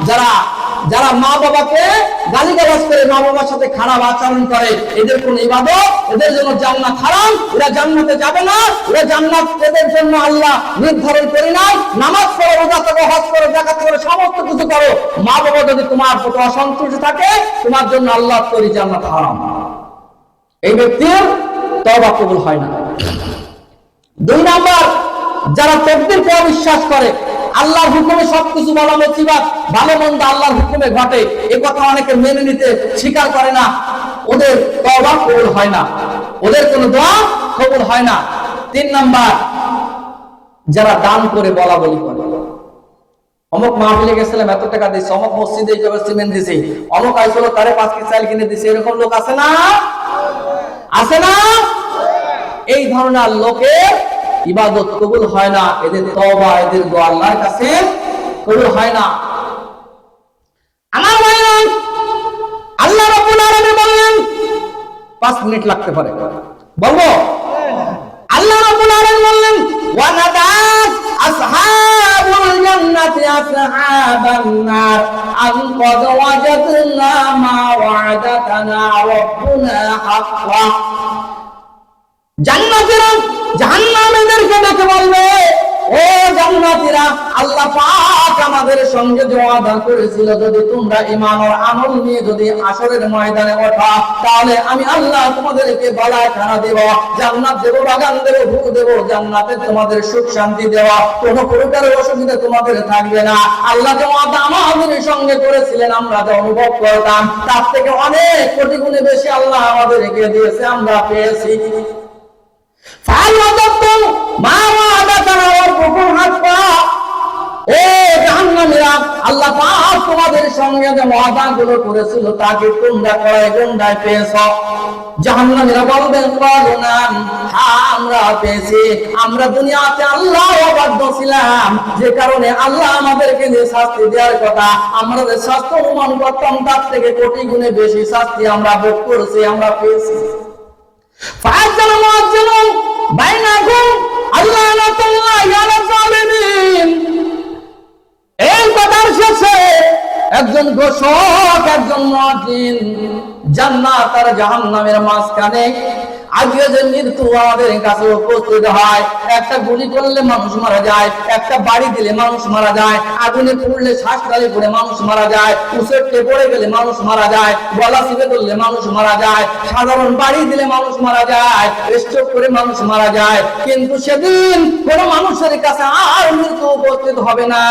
যারা যারা মা বাবাকে গালিগালাজ করে, মা বাবার সাথে খারাপ আচরণ করে, এদের কোন ইবাদত, এদের জন্য জান্নাত হারাম, এরা জান্নাতে যাবে না। এরা জান্নাত এদের জন্য আল্লাহ নির্ধারণ করে নাই। নামাজ পড়ো, রোজা করো, হজ করো, যাকাত করো, সমস্ত কিছু করো, মা বাবা যদি তোমার প্রতি অসন্তুষ্ট থাকে, তোমার জন্য আল্লাহ তৈরি জান্নাত হারাম। এই ব্যক্তির তওবা কবুল হয় না। 2 নাম্বার, যারা তাকদীরকে অবিশ্বাস করে, আল্লাহর হুকুমে সবকিছু বলা মুসিবত, ভালো মন্দ আল্লাহর হুকুমে ঘটে, এই কথা অনেকে মেনে নিতে স্বীকার করে না, ওদের তওবা কবুল হয় না, ওদের কোনো দোয়া কবুল হয় না। 3 নাম্বার, যারা দান করে বলা বলি করে, অমুক মাহফিলে গেছিলাম, এত টাকা দিয়েছি, অমুক মসজিদে এইভাবে সিমেন্ট দিয়েছি, অমুক আইসলো তারে 5 কেজি চাল কিনে দিয়েছি, এরকম লোক আছে না? আছে না? এই ধরনের লোকের ইবাদত কবুল হয় না, এদের তওবা, এদের দোয়া আল্লাহর কাছে কবুল হয় না। আমার ভাইরা, আল্লাহ রাব্বুল আলামিন বললেন, 5 মিনিট লাগতে পারে, বলবো? আল্লাহ রাব্বুল আলামিন বললেন, ওয়া নাদাত আসহাবুল জান্নাতি আসহাবান নার আন ক্বাদ ওয়াজাদনা মা ওয়া'আদানা রাব্বুনা হাক্কা। জান্নাতীরা জাহান্নামীদেরকে ডেকে বলবে, ও জান্নাতীরা, আল্লাহ পাক আমাদের সঙ্গে যে ওয়াদা করেছিল, যদি তোমরা ঈমান ও আমল নিয়ে যদি হাশরের ময়দানে ওঠা, তাহলে আমি আল্লাহ তোমাদেরকে বালায় খানা দেব, জান্নাত দেব, বাগান দেব, ভূ দেব, জান্নাতে তোমাদের সুখ শান্তি দেওয়া, কোনো প্রকারের অসুবিধা তোমাদের থাকবে না। আল্লাহ যে ওয়াদা আমাদের সঙ্গে করেছিলেন, আমরা যে অনুভব করতাম, তার থেকে অনেক কোটি গুণে বেশি আল্লাহ আমাদেরকে দিয়েছে, আমরা পেয়েছি। আল্লাহ পাক তোমাদের সঙ্গে যে ওয়াদাগুলো করেছিল, তাকে তোমরা কয় গন্ডায় পেয়েছো। জাহান্নামীরা বলবেন, হ্যাঁ আমরা পেয়েছি, আমরা দুনিয়াতে আল্লাহ অবাধ্য ছিলাম, যে কারণে আল্লাহ আমাদেরকে যে শাস্তি দেওয়ার কথা, আমরা যে শাস্তি অনুমান করতাম, তার থেকে কোটি গুণে বেশি শাস্তি আমরা ভোগ করেছি, আমরা পেয়েছি। এই কথার শেষে একজন ঘোষক, একজন মুয়াজ্জিন, জান্নাত আর জাহান্নামের মাঝখানে আজকে যে মৃত্যু আমাদের কাছে উপস্থিত হয়, একটা গুলি করলে মানুষ মারা যায়, একটা বাড়ি দিলে মানুষ মারা যায়, আগুনে পুড়লে শ্বাসকালি পড়ে মানুষ মারা যায়, উচটকে পড়ে গেলে মানুষ মারা যায়, গলা চিপে ধরলে মানুষ মারা যায়, সাধারণ বাড়ি দিলে মানুষ মারা যায়, স্ট্রোক করে মানুষ মারা যায়। কিন্তু সেদিন কোনো মানুষের কাছে আর মৃত্যু উপস্থিত হবে না।